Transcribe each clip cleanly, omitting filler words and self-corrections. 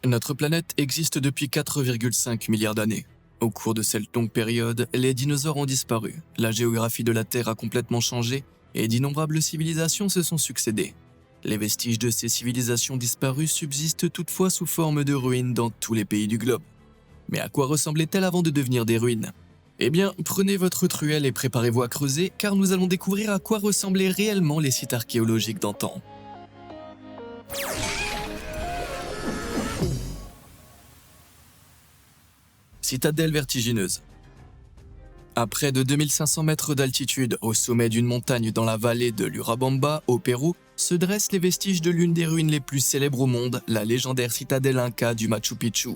Notre planète existe depuis 4,5 milliards d'années. Au cours de cette longue période, les dinosaures ont disparu, la géographie de la Terre a complètement changé et d'innombrables civilisations se sont succédées. Les vestiges de ces civilisations disparues subsistent toutefois sous forme de ruines dans tous les pays du globe. Mais à quoi ressemblaient-elles avant de devenir des ruines ? Eh bien, prenez votre truelle et préparez-vous à creuser, car nous allons découvrir à quoi ressemblaient réellement les sites archéologiques d'antan. Citadelle vertigineuse. À près de 2500 mètres d'altitude, au sommet d'une montagne dans la vallée de l'Urubamba, au Pérou, se dressent les vestiges de l'une des ruines les plus célèbres au monde, la légendaire citadelle Inca du Machu Picchu.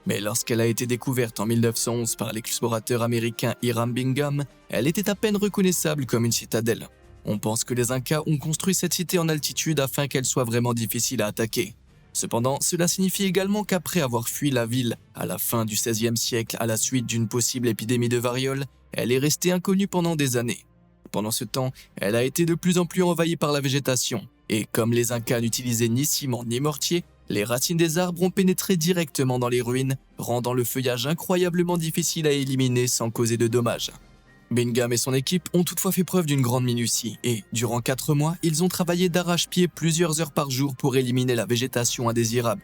Mais lorsqu'elle a été découverte en 1911 par l'explorateur américain Hiram Bingham, elle était à peine reconnaissable comme une citadelle. On pense que les Incas ont construit cette cité en altitude afin qu'elle soit vraiment difficile à attaquer. Cependant, cela signifie également qu'après avoir fui la ville à la fin du XVIe siècle à la suite d'une possible épidémie de variole, elle est restée inconnue pendant des années. Pendant ce temps, elle a été de plus en plus envahie par la végétation, et comme les Incas n'utilisaient ni ciment ni mortier, les racines des arbres ont pénétré directement dans les ruines, rendant le feuillage incroyablement difficile à éliminer sans causer de dommages. Bingham et son équipe ont toutefois fait preuve d'une grande minutie et, durant 4 mois, ils ont travaillé d'arrache-pied plusieurs heures par jour pour éliminer la végétation indésirable.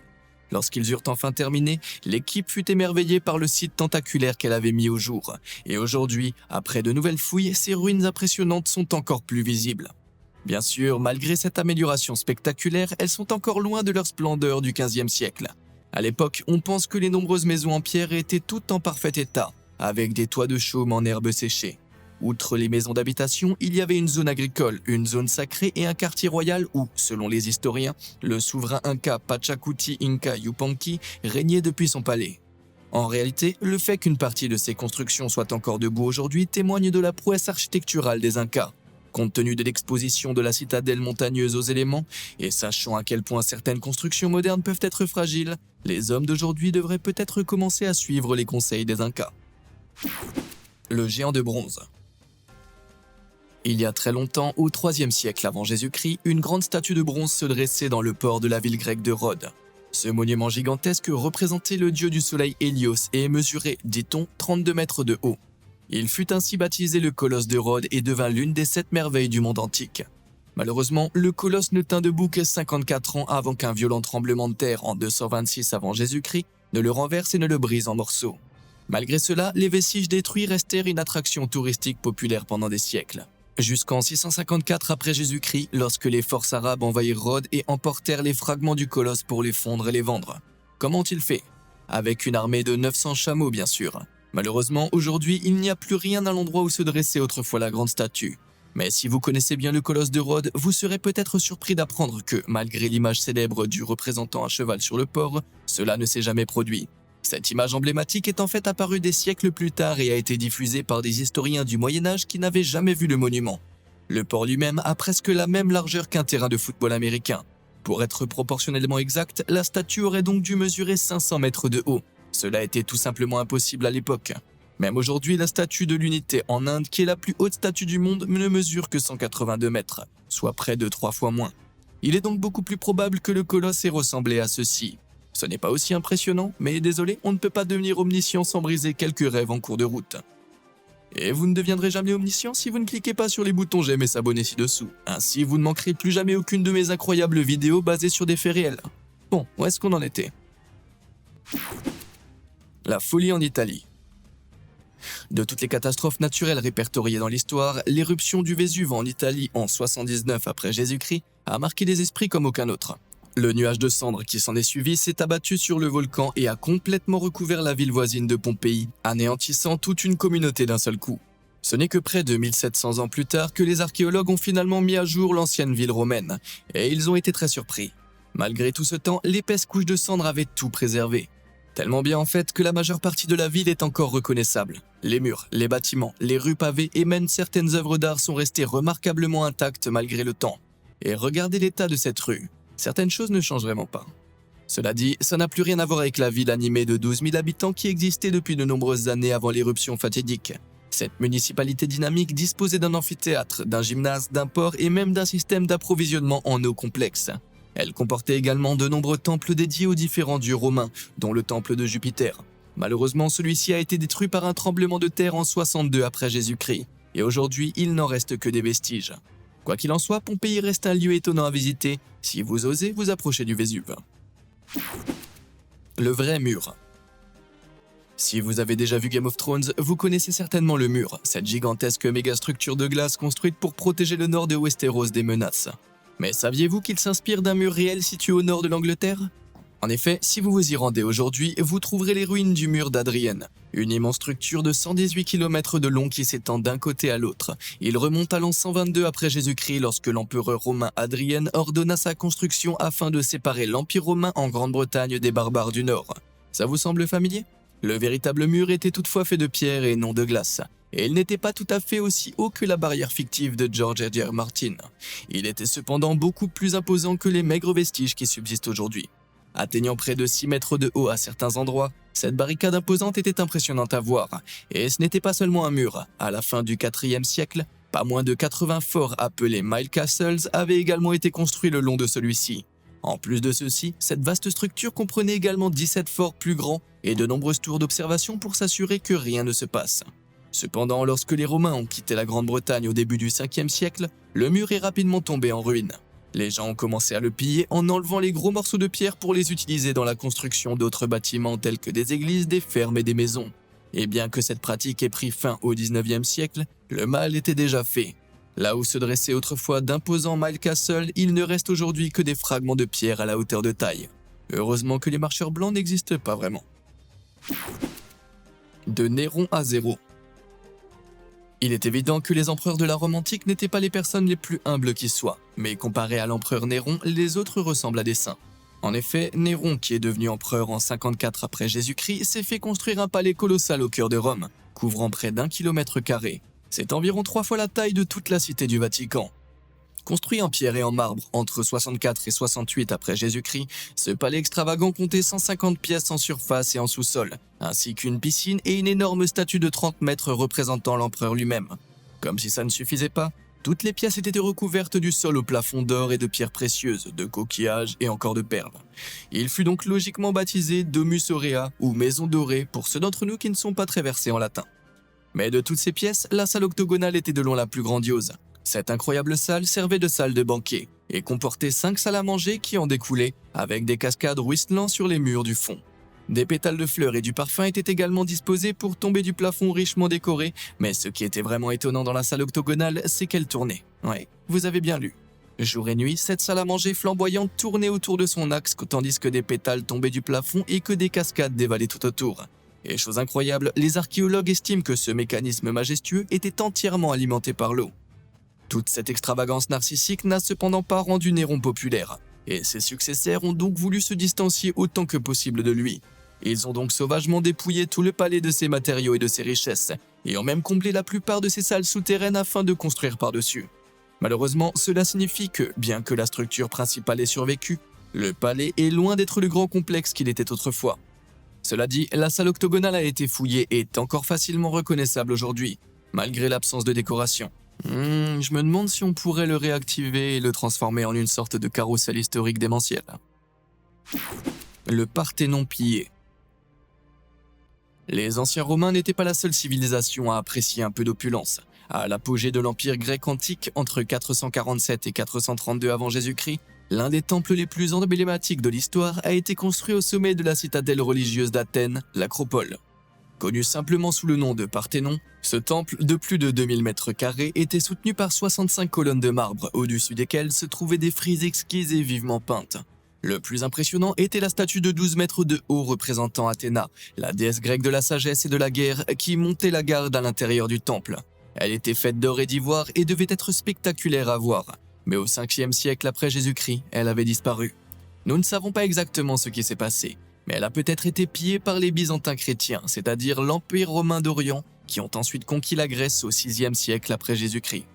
Lorsqu'ils eurent enfin terminé, l'équipe fut émerveillée par le site tentaculaire qu'elle avait mis au jour. Et aujourd'hui, après de nouvelles fouilles, ces ruines impressionnantes sont encore plus visibles. Bien sûr, malgré cette amélioration spectaculaire, elles sont encore loin de leur splendeur du XVe siècle. À l'époque, on pense que les nombreuses maisons en pierre étaient toutes en parfait état, avec des toits de chaume en herbe séchée. Outre les maisons d'habitation, il y avait une zone agricole, une zone sacrée et un quartier royal où, selon les historiens, le souverain Inca Pachacuti Inca Yupanqui régnait depuis son palais. En réalité, le fait qu'une partie de ces constructions soit encore debout aujourd'hui témoigne de la prouesse architecturale des Incas. Compte tenu de l'exposition de la citadelle montagneuse aux éléments, et sachant à quel point certaines constructions modernes peuvent être fragiles, les hommes d'aujourd'hui devraient peut-être commencer à suivre les conseils des Incas. Le géant de bronze. Il y a très longtemps, au IIIe siècle avant Jésus-Christ, une grande statue de bronze se dressait dans le port de la ville grecque de Rhodes. Ce monument gigantesque représentait le dieu du soleil Hélios et mesurait, dit-on, 32 mètres de haut. Il fut ainsi baptisé le Colosse de Rhodes et devint l'une des 7 merveilles du monde antique. Malheureusement, le colosse ne tint debout que 54 ans avant qu'un violent tremblement de terre en 226 avant Jésus-Christ ne le renverse et ne le brise en morceaux. Malgré cela, les vestiges détruits restèrent une attraction touristique populaire pendant des siècles. Jusqu'en 654 après Jésus-Christ, lorsque les forces arabes envahirent Rhodes et emportèrent les fragments du colosse pour les fondre et les vendre. Comment ont-ils fait ? Avec une armée de 900 chameaux, bien sûr. Malheureusement, aujourd'hui, il n'y a plus rien à l'endroit où se dressait autrefois la grande statue. Mais si vous connaissez bien le colosse de Rhodes, vous serez peut-être surpris d'apprendre que, malgré l'image célèbre du représentant à cheval sur le port, cela ne s'est jamais produit. Cette image emblématique est en fait apparue des siècles plus tard et a été diffusée par des historiens du Moyen-Âge qui n'avaient jamais vu le monument. Le port lui-même a presque la même largeur qu'un terrain de football américain. Pour être proportionnellement exact, la statue aurait donc dû mesurer 500 mètres de haut. Cela était tout simplement impossible à l'époque. Même aujourd'hui, la statue de l'Unité en Inde, qui est la plus haute statue du monde, ne mesure que 182 mètres, soit près de 3 fois moins. Il est donc beaucoup plus probable que le colosse ait ressemblé à ceci. Ce n'est pas aussi impressionnant, mais désolé, on ne peut pas devenir omniscient sans briser quelques rêves en cours de route. Et vous ne deviendrez jamais omniscient si vous ne cliquez pas sur les boutons j'aime et s'abonner ci-dessous. Ainsi, vous ne manquerez plus jamais aucune de mes incroyables vidéos basées sur des faits réels. Bon, où est-ce qu'on en était ? La folie en Italie. De toutes les catastrophes naturelles répertoriées dans l'histoire, l'éruption du Vésuve en Italie en 79 après Jésus-Christ a marqué les esprits comme aucun autre. Le nuage de cendres qui s'en est suivi s'est abattu sur le volcan et a complètement recouvert la ville voisine de Pompéi, anéantissant toute une communauté d'un seul coup. Ce n'est que près de 1700 ans plus tard que les archéologues ont finalement mis à jour l'ancienne ville romaine, et ils ont été très surpris. Malgré tout ce temps, l'épaisse couche de cendres avait tout préservé. Tellement bien en fait que la majeure partie de la ville est encore reconnaissable. Les murs, les bâtiments, les rues pavées et même certaines œuvres d'art sont restées remarquablement intactes malgré le temps. Et regardez l'état de cette rue. Certaines choses ne changent vraiment pas. Cela dit, ça n'a plus rien à voir avec la ville animée de 12 000 habitants qui existait depuis de nombreuses années avant l'éruption fatidique. Cette municipalité dynamique disposait d'un amphithéâtre, d'un gymnase, d'un port et même d'un système d'approvisionnement en eau complexe. Elle comportait également de nombreux temples dédiés aux différents dieux romains, dont le temple de Jupiter. Malheureusement, celui-ci a été détruit par un tremblement de terre en 62 après Jésus-Christ, et aujourd'hui, il n'en reste que des vestiges. Quoi qu'il en soit, Pompéi reste un lieu étonnant à visiter si vous osez vous approcher du Vésuve. Le vrai mur. Si vous avez déjà vu Game of Thrones, vous connaissez certainement le mur, cette gigantesque mégastructure de glace construite pour protéger le nord de Westeros des menaces. Mais saviez-vous qu'il s'inspire d'un mur réel situé au nord de l'Angleterre ? En effet, si vous vous y rendez aujourd'hui, vous trouverez les ruines du mur d'Adrienne, une immense structure de 118 km de long qui s'étend d'un côté à l'autre. Il remonte à l'an 122 après Jésus-Christ lorsque l'empereur romain Hadrien ordonna sa construction afin de séparer l'Empire romain en Grande-Bretagne des barbares du Nord. Ça vous semble familier ? Le véritable mur était toutefois fait de pierre et non de glace, et il n'était pas tout à fait aussi haut que la barrière fictive de George R.R. Martin. Il était cependant beaucoup plus imposant que les maigres vestiges qui subsistent aujourd'hui. Atteignant près de 6 mètres de haut à certains endroits, cette barricade imposante était impressionnante à voir. Et ce n'était pas seulement un mur. À la fin du IVe siècle, pas moins de 80 forts appelés Mile Castles avaient également été construits le long de celui-ci. En plus de ceci, cette vaste structure comprenait également 17 forts plus grands et de nombreuses tours d'observation pour s'assurer que rien ne se passe. Cependant, lorsque les Romains ont quitté la Grande-Bretagne au début du 5e siècle, le mur est rapidement tombé en ruine. Les gens ont commencé à le piller en enlevant les gros morceaux de pierre pour les utiliser dans la construction d'autres bâtiments tels que des églises, des fermes et des maisons. Et bien que cette pratique ait pris fin au 19e siècle, le mal était déjà fait. Là où se dressaient autrefois d'imposants Mile Castles, il ne reste aujourd'hui que des fragments de pierre à la hauteur de taille. Heureusement que les marcheurs blancs n'existent pas vraiment. De Néron à zéro. Il est évident que les empereurs de la Rome antique n'étaient pas les personnes les plus humbles qui soient, mais comparé à l'empereur Néron, les autres ressemblent à des saints. En effet, Néron, qui est devenu empereur en 54 après Jésus-Christ, s'est fait construire un palais colossal au cœur de Rome, couvrant près d'1 km². C'est environ 3 fois la taille de toute la cité du Vatican. Construit en pierre et en marbre entre 64 et 68 après Jésus-Christ, ce palais extravagant comptait 150 pièces en surface et en sous-sol, ainsi qu'une piscine et une énorme statue de 30 mètres représentant l'empereur lui-même. Comme si ça ne suffisait pas, toutes les pièces étaient recouvertes du sol au plafond d'or et de pierres précieuses, de coquillages et encore de perles. Il fut donc logiquement baptisé Domus Aurea ou Maison dorée pour ceux d'entre nous qui ne sont pas très versés en latin. Mais de toutes ces pièces, la salle octogonale était de loin la plus grandiose. Cette incroyable salle servait de salle de banquet et comportait 5 salles à manger qui en découlaient, avec des cascades ruisselant sur les murs du fond. Des pétales de fleurs et du parfum étaient également disposés pour tomber du plafond richement décoré, mais ce qui était vraiment étonnant dans la salle octogonale, c'est qu'elle tournait. Ouais, vous avez bien lu. Jour et nuit, cette salle à manger flamboyante tournait autour de son axe, tandis que des pétales tombaient du plafond et que des cascades dévalaient tout autour. Et chose incroyable, les archéologues estiment que ce mécanisme majestueux était entièrement alimenté par l'eau. Toute cette extravagance narcissique n'a cependant pas rendu Néron populaire, et ses successeurs ont donc voulu se distancier autant que possible de lui. Ils ont donc sauvagement dépouillé tout le palais de ses matériaux et de ses richesses, et ont même comblé la plupart de ses salles souterraines afin de construire par-dessus. Malheureusement, cela signifie que, bien que la structure principale ait survécu, le palais est loin d'être le grand complexe qu'il était autrefois. Cela dit, la salle octogonale a été fouillée et est encore facilement reconnaissable aujourd'hui, malgré l'absence de décoration. Je me demande si on pourrait le réactiver et le transformer en une sorte de carrousel historique démentiel. Le Parthénon pillé. Les anciens Romains n'étaient pas la seule civilisation à apprécier un peu d'opulence. À l'apogée de l'Empire grec antique, entre 447 et 432 avant Jésus-Christ, l'un des temples les plus emblématiques de l'histoire a été construit au sommet de la citadelle religieuse d'Athènes, l'Acropole. Connu simplement sous le nom de Parthénon, ce temple de plus de 2000 m² était soutenu par 65 colonnes de marbre, au-dessus desquelles se trouvaient des frises exquises et vivement peintes. Le plus impressionnant était la statue de 12 mètres de haut représentant Athéna, la déesse grecque de la sagesse et de la guerre qui montait la garde à l'intérieur du temple. Elle était faite d'or et d'ivoire et devait être spectaculaire à voir, mais au 5e siècle après Jésus-Christ, elle avait disparu. Nous ne savons pas exactement ce qui s'est passé, mais elle a peut-être été pillée par les Byzantins chrétiens, c'est-à-dire l'Empire romain d'Orient, qui ont ensuite conquis la Grèce au 6e siècle après Jésus-Christ.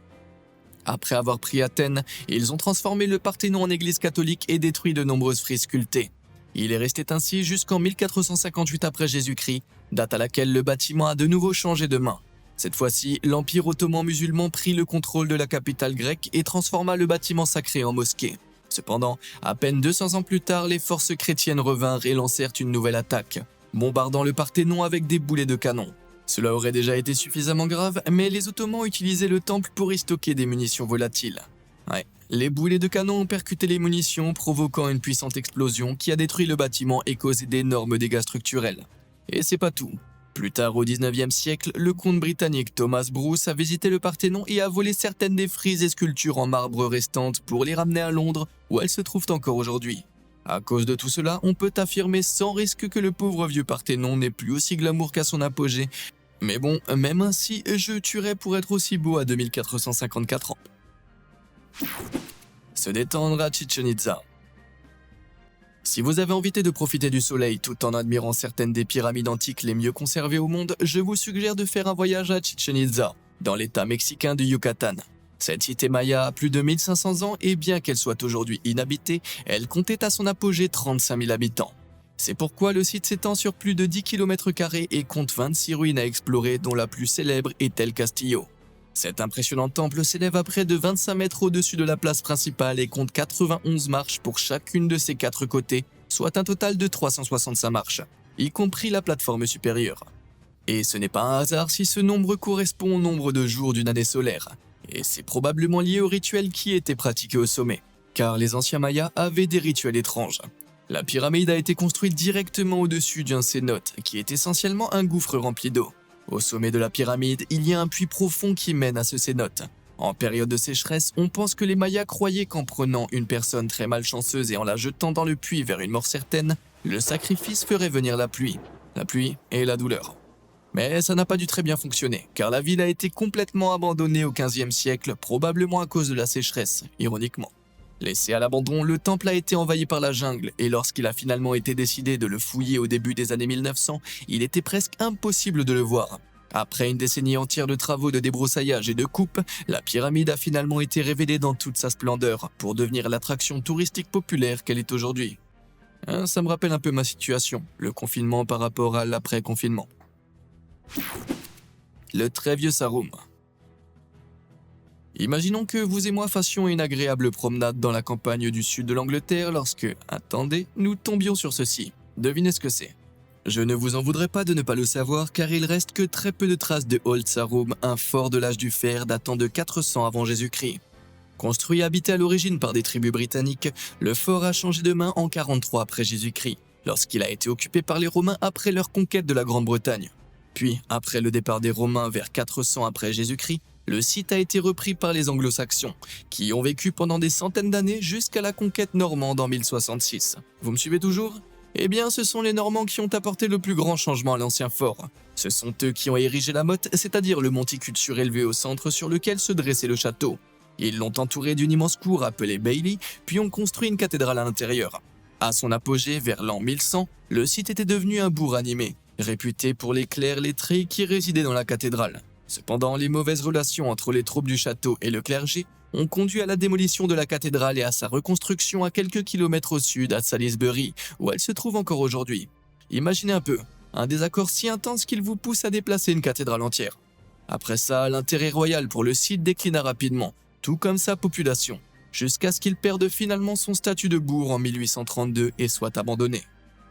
Après avoir pris Athènes, ils ont transformé le Parthénon en église catholique et détruit de nombreuses frises sculptées. Il est resté ainsi jusqu'en 1458 après Jésus-Christ, date à laquelle le bâtiment a de nouveau changé de main. Cette fois-ci, l'Empire ottoman musulman prit le contrôle de la capitale grecque et transforma le bâtiment sacré en mosquée. Cependant, à peine 200 ans plus tard, les forces chrétiennes revinrent et lancèrent une nouvelle attaque, bombardant le Parthénon avec des boulets de canon. Cela aurait déjà été suffisamment grave, mais les Ottomans utilisaient le temple pour y stocker des munitions volatiles. Ouais, les boulets de canon ont percuté les munitions, provoquant une puissante explosion qui a détruit le bâtiment et causé d'énormes dégâts structurels. Et c'est pas tout. Plus tard au 19e siècle, le comte britannique Thomas Bruce a visité le Parthénon et a volé certaines des frises et sculptures en marbre restantes pour les ramener à Londres, où elles se trouvent encore aujourd'hui. À cause de tout cela, on peut affirmer sans risque que le pauvre vieux Parthénon n'est plus aussi glamour qu'à son apogée. Mais bon, même ainsi, je tuerais pour être aussi beau à 2454 ans. Se détendre à Chichén Itzá. Si vous avez envie de profiter du soleil tout en admirant certaines des pyramides antiques les mieux conservées au monde, je vous suggère de faire un voyage à Chichén Itzá, dans l'état mexicain du Yucatan. Cette cité maya a plus de 1500 ans et bien qu'elle soit aujourd'hui inhabitée, elle comptait à son apogée 35 000 habitants. C'est pourquoi le site s'étend sur plus de 10 km² et compte 26 ruines à explorer dont la plus célèbre est El Castillo. Cet impressionnant temple s'élève à près de 25 mètres au-dessus de la place principale et compte 91 marches pour chacune de ses 4 côtés, soit un total de 365 marches, y compris la plateforme supérieure. Et ce n'est pas un hasard si ce nombre correspond au nombre de jours d'une année solaire, et c'est probablement lié aux rituels qui étaient pratiqués au sommet, car les anciens Mayas avaient des rituels étranges. La pyramide a été construite directement au-dessus d'un cénote, qui est essentiellement un gouffre rempli d'eau. Au sommet de la pyramide, il y a un puits profond qui mène à ce cénote. En période de sécheresse, on pense que les Mayas croyaient qu'en prenant une personne très malchanceuse et en la jetant dans le puits vers une mort certaine, le sacrifice ferait venir la pluie et la douleur. Mais ça n'a pas dû très bien fonctionner, car la ville a été complètement abandonnée au XVe siècle, probablement à cause de la sécheresse, ironiquement. Laissé à l'abandon, le temple a été envahi par la jungle et lorsqu'il a finalement été décidé de le fouiller au début des années 1900, il était presque impossible de le voir. Après une décennie entière de travaux de débroussaillage et de coupe, la pyramide a finalement été révélée dans toute sa splendeur pour devenir l'attraction touristique populaire qu'elle est aujourd'hui. Ça me rappelle un peu ma situation, le confinement par rapport à l'après-confinement. Le très vieux Sarum. Imaginons que vous et moi fassions une agréable promenade dans la campagne du sud de l'Angleterre lorsque, attendez, nous tombions sur ceci. Devinez ce que c'est. Je ne vous en voudrais pas de ne pas le savoir car il reste que très peu de traces de Old Sarum, un fort de l'âge du fer datant de 400 avant Jésus-Christ. Construit et habité à l'origine par des tribus britanniques, le fort a changé de main en 43 après Jésus-Christ, lorsqu'il a été occupé par les Romains après leur conquête de la Grande-Bretagne. Puis, après le départ des Romains vers 400 après Jésus-Christ, le site a été repris par les Anglo-Saxons, qui y ont vécu pendant des centaines d'années jusqu'à la conquête normande en 1066. Vous me suivez toujours ? Eh bien, ce sont les Normands qui ont apporté le plus grand changement à l'ancien fort. Ce sont eux qui ont érigé la motte, c'est-à-dire le monticule surélevé au centre sur lequel se dressait le château. Ils l'ont entouré d'une immense cour appelée Bailey, puis ont construit une cathédrale à l'intérieur. À son apogée, vers l'an 1100, le site était devenu un bourg animé, réputé pour les clercs lettrés qui résidaient dans la cathédrale. Cependant, les mauvaises relations entre les troupes du château et le clergé ont conduit à la démolition de la cathédrale et à sa reconstruction à quelques kilomètres au sud, à Salisbury, où elle se trouve encore aujourd'hui. Imaginez un peu, un désaccord si intense qu'il vous pousse à déplacer une cathédrale entière. Après ça, l'intérêt royal pour le site déclina rapidement, tout comme sa population, jusqu'à ce qu'il perde finalement son statut de bourg en 1832 et soit abandonné.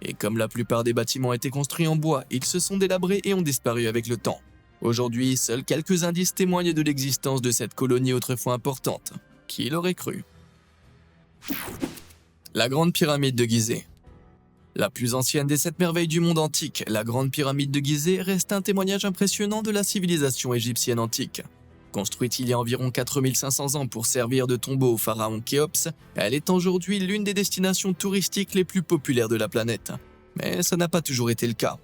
Et comme la plupart des bâtiments étaient construits en bois, ils se sont délabrés et ont disparu avec le temps. Aujourd'hui, seuls quelques indices témoignent de l'existence de cette colonie autrefois importante. Qui l'aurait cru ? La Grande Pyramide de Gizeh. La plus ancienne des 7 merveilles du monde antique, la Grande Pyramide de Gizeh reste un témoignage impressionnant de la civilisation égyptienne antique. Construite il y a environ 4500 ans pour servir de tombeau au pharaon Khéops, elle est aujourd'hui l'une des destinations touristiques les plus populaires de la planète. Mais ça n'a pas toujours été le cas.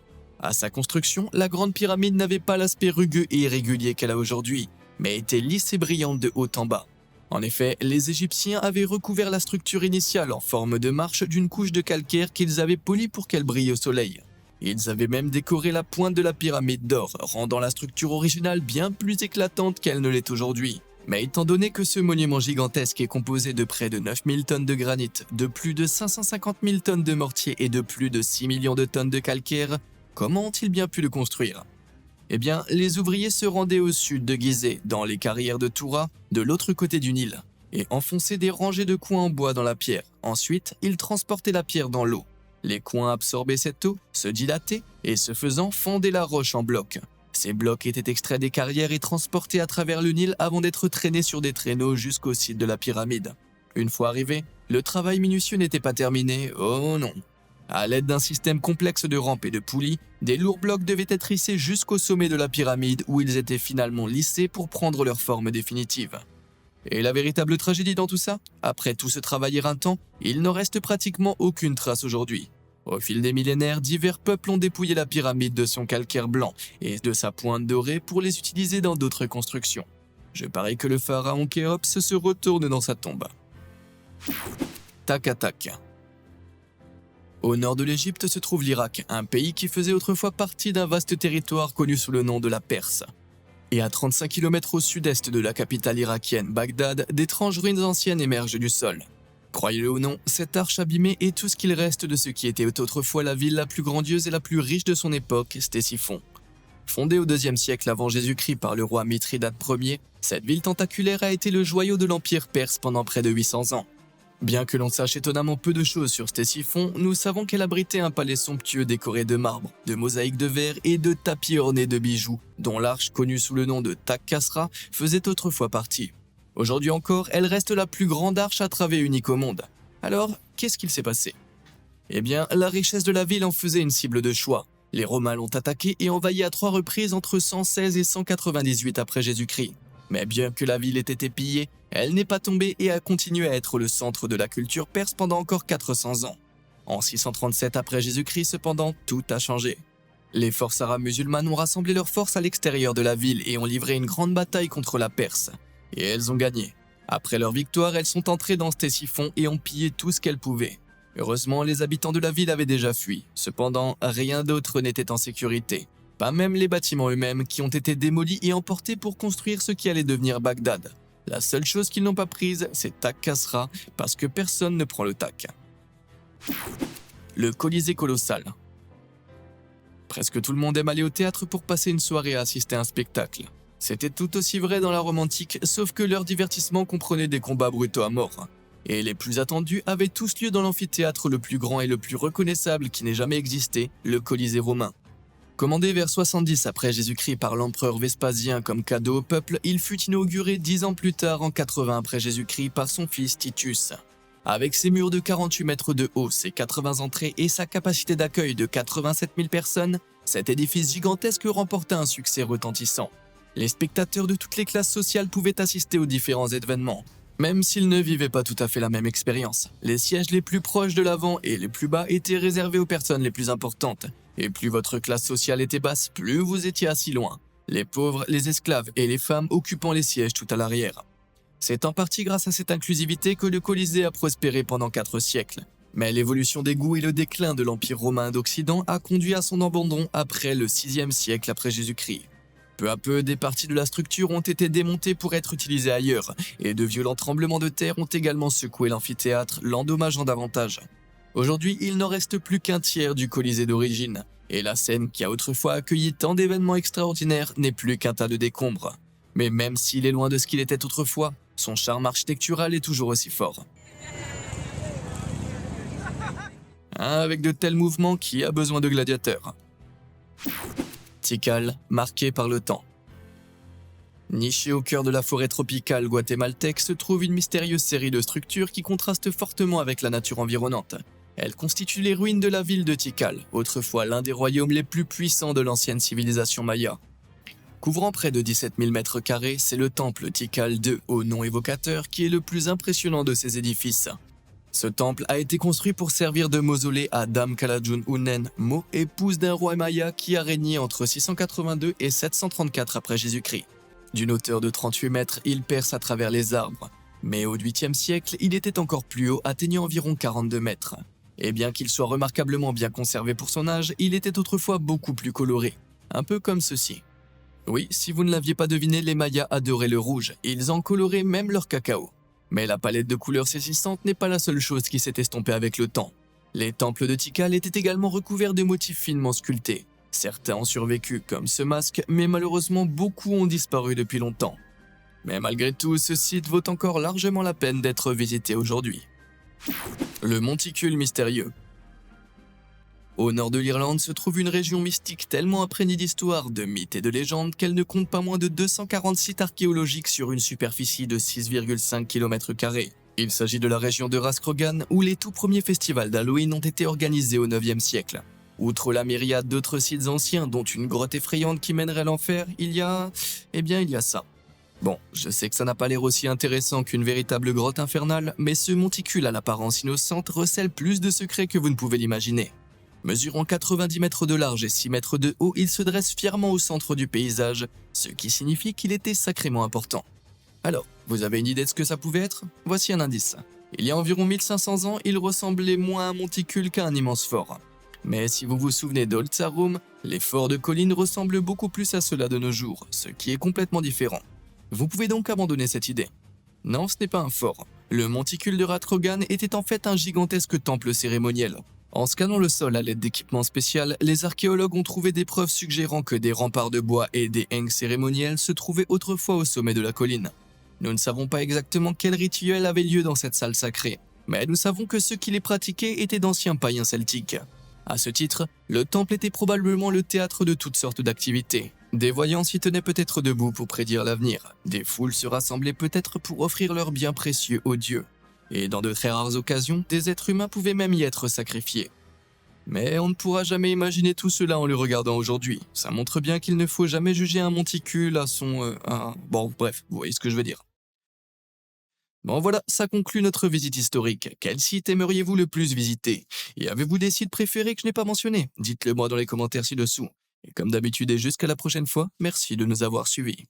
À sa construction, la Grande Pyramide n'avait pas l'aspect rugueux et irrégulier qu'elle a aujourd'hui, mais était lisse et brillante de haut en bas. En effet, les Égyptiens avaient recouvert la structure initiale en forme de marche d'une couche de calcaire qu'ils avaient polie pour qu'elle brille au soleil. Ils avaient même décoré la pointe de la pyramide d'or, rendant la structure originale bien plus éclatante qu'elle ne l'est aujourd'hui. Mais étant donné que ce monument gigantesque est composé de près de 9000 tonnes de granit, de plus de 550 000 tonnes de mortier et de plus de 6 millions de tonnes de calcaire, comment ont-ils bien pu le construire ? Eh bien, les ouvriers se rendaient au sud de Gizeh, dans les carrières de Toura, de l'autre côté du Nil. et enfonçaient des rangées de coins en bois dans la pierre. Ensuite, ils transportaient la pierre dans l'eau. Les coins absorbaient cette eau, se dilataient et ce faisant fondaient la roche en blocs. Ces blocs étaient extraits des carrières et transportés à travers le Nil avant d'être traînés sur des traîneaux jusqu'au site de la pyramide. Une fois arrivé, le travail minutieux n'était pas terminé, oh non. À l'aide d'un système complexe de rampes et de poulies, des lourds blocs devaient être hissés jusqu'au sommet de la pyramide où ils étaient finalement lissés pour prendre leur forme définitive. Et la véritable tragédie dans tout ça? Après tout ce travail éreintant, il n'en reste pratiquement aucune trace aujourd'hui. Au fil des millénaires, divers peuples ont dépouillé la pyramide de son calcaire blanc et de sa pointe dorée pour les utiliser dans d'autres constructions. Je parie que le pharaon Khéops se retourne dans sa tombe. Takatak. Au nord de l'Égypte se trouve l'Irak, un pays qui faisait autrefois partie d'un vaste territoire connu sous le nom de la Perse. Et à 35 km au sud-est de la capitale irakienne, Bagdad, d'étranges ruines anciennes émergent du sol. Croyez-le ou non, cette arche abîmée est tout ce qu'il reste de ce qui était autrefois la ville la plus grandiose et la plus riche de son époque, Ctésiphon. Fondée au IIe siècle avant Jésus-Christ par le roi Mithridate Ier, cette ville tentaculaire a été le joyau de l'Empire perse pendant près de 800 ans. Bien que l'on sache étonnamment peu de choses sur Ctésiphon, nous savons qu'elle abritait un palais somptueux décoré de marbre, de mosaïques de verre et de tapis ornés de bijoux, dont l'arche connue sous le nom de Tak-Kasra faisait autrefois partie. Aujourd'hui encore, elle reste la plus grande arche à travée unique au monde. Alors, qu'est-ce qu'il s'est passé? Eh bien, la richesse de la ville en faisait une cible de choix. Les Romains l'ont attaquée et envahie à 3 reprises entre 116 et 198 après Jésus-Christ. Mais bien que la ville ait été pillée, elle n'est pas tombée et a continué à être le centre de la culture perse pendant encore 400 ans. En 637 après Jésus-Christ, cependant, tout a changé. Les forces arabes musulmanes ont rassemblé leurs forces à l'extérieur de la ville et ont livré une grande bataille contre la Perse. Et elles ont gagné. Après leur victoire, elles sont entrées dans Ctésiphon et ont pillé tout ce qu'elles pouvaient. Heureusement, les habitants de la ville avaient déjà fui. Cependant, rien d'autre n'était en sécurité. Pas même les bâtiments eux-mêmes qui ont été démolis et emportés pour construire ce qui allait devenir Bagdad. La seule chose qu'ils n'ont pas prise, c'est Tak-Kasra, parce que personne ne prend le Tak. Le Colisée colossal. Presque tout le monde aime aller au théâtre pour passer une soirée à assister à un spectacle. C'était tout aussi vrai dans la Rome antique, sauf que leur divertissement comprenait des combats brutaux à mort. Et les plus attendus avaient tous lieu dans l'amphithéâtre le plus grand et le plus reconnaissable qui n'ait jamais existé, le Colisée romain. Commandé vers 70 après Jésus-Christ par l'empereur Vespasien comme cadeau au peuple, il fut inauguré 10 ans plus tard en 80 après Jésus-Christ par son fils Titus. Avec ses murs de 48 mètres de haut, ses 80 entrées et sa capacité d'accueil de 87 000 personnes, cet édifice gigantesque remporta un succès retentissant. Les spectateurs de toutes les classes sociales pouvaient assister aux différents événements, même s'ils ne vivaient pas tout à fait la même expérience. Les sièges les plus proches de l'avant et les plus bas étaient réservés aux personnes les plus importantes. Et plus votre classe sociale était basse, plus vous étiez assis loin. Les pauvres, les esclaves et les femmes occupant les sièges tout à l'arrière. C'est en partie grâce à cette inclusivité que le Colisée a prospéré pendant 4 siècles. Mais l'évolution des goûts et le déclin de l'Empire romain d'Occident a conduit à son abandon après le 6e siècle après Jésus-Christ. Peu à peu, des parties de la structure ont été démontées pour être utilisées ailleurs, et de violents tremblements de terre ont également secoué l'amphithéâtre, l'endommageant davantage. Aujourd'hui, il n'en reste plus qu'un tiers du Colisée d'origine, et la scène qui a autrefois accueilli tant d'événements extraordinaires n'est plus qu'un tas de décombres. Mais même s'il est loin de ce qu'il était autrefois, son charme architectural est toujours aussi fort. Avec de tels mouvements, qui a besoin de gladiateurs? Tikal, marqué par le temps. Nichée au cœur de la forêt tropicale guatémaltèque se trouve une mystérieuse série de structures qui contrastent fortement avec la nature environnante. Elles constituent les ruines de la ville de Tikal, autrefois l'un des royaumes les plus puissants de l'ancienne civilisation maya. Couvrant près de 17 000 mètres carrés, c'est le temple Tikal II au nom évocateur qui est le plus impressionnant de ces édifices. Ce temple a été construit pour servir de mausolée à Dame Kalajun Unen Mo, épouse d'un roi maya qui a régné entre 682 et 734 après Jésus-Christ. D'une hauteur de 38 mètres, il perce à travers les arbres. Mais au 8e siècle, il était encore plus haut, atteignant environ 42 mètres. Et bien qu'il soit remarquablement bien conservé pour son âge, il était autrefois beaucoup plus coloré. Un peu comme ceci. Oui, si vous ne l'aviez pas deviné, les Mayas adoraient le rouge, et ils en coloraient même leur cacao. Mais la palette de couleurs saisissantes n'est pas la seule chose qui s'est estompée avec le temps. Les temples de Tikal étaient également recouverts de motifs finement sculptés. Certains ont survécu, comme ce masque, mais malheureusement beaucoup ont disparu depuis longtemps. Mais malgré tout, ce site vaut encore largement la peine d'être visité aujourd'hui. Le monticule mystérieux. Au nord de l'Irlande se trouve une région mystique tellement imprégnée d'histoire, de mythes et de légendes qu'elle ne compte pas moins de 240 sites archéologiques sur une superficie de 6,5 km². Il s'agit de la région de Raskrogan où les tout premiers festivals d'Halloween ont été organisés au 9e siècle. Outre la myriade d'autres sites anciens, dont une grotte effrayante qui mènerait à l'enfer, il y a ça. Bon, je sais que ça n'a pas l'air aussi intéressant qu'une véritable grotte infernale, mais ce monticule à l'apparence innocente recèle plus de secrets que vous ne pouvez l'imaginer. Mesurant 90 mètres de large et 6 mètres de haut, il se dresse fièrement au centre du paysage, ce qui signifie qu'il était sacrément important. Alors, vous avez une idée de ce que ça pouvait être? Voici un indice. Il y a environ 1500 ans, il ressemblait moins à un monticule qu'à un immense fort. Mais si vous vous souvenez d'Old Sarum, les forts de collines ressemblent beaucoup plus à ceux-là de nos jours, ce qui est complètement différent. Vous pouvez donc abandonner cette idée. Non, ce n'est pas un fort. Le monticule de Rathrogan était en fait un gigantesque temple cérémoniel. En scannant le sol à l'aide d'équipements spéciaux, les archéologues ont trouvé des preuves suggérant que des remparts de bois et des hengs cérémoniels se trouvaient autrefois au sommet de la colline. Nous ne savons pas exactement quel rituel avait lieu dans cette salle sacrée, mais nous savons que ceux qui les pratiquaient étaient d'anciens païens celtiques. À ce titre, le temple était probablement le théâtre de toutes sortes d'activités. Des voyants s'y tenaient peut-être debout pour prédire l'avenir, des foules se rassemblaient peut-être pour offrir leurs biens précieux aux dieux, et dans de très rares occasions, des êtres humains pouvaient même y être sacrifiés. Mais on ne pourra jamais imaginer tout cela en le regardant aujourd'hui. Ça montre bien qu'il ne faut jamais juger un monticule à son... Bon, bref, vous voyez ce que je veux dire. Bon voilà, ça conclut notre visite historique. Quel site aimeriez-vous le plus visiter? Et avez-vous des sites préférés que je n'ai pas mentionnés? Dites-le moi dans les commentaires ci-dessous. Et comme d'habitude et jusqu'à la prochaine fois, merci de nous avoir suivis.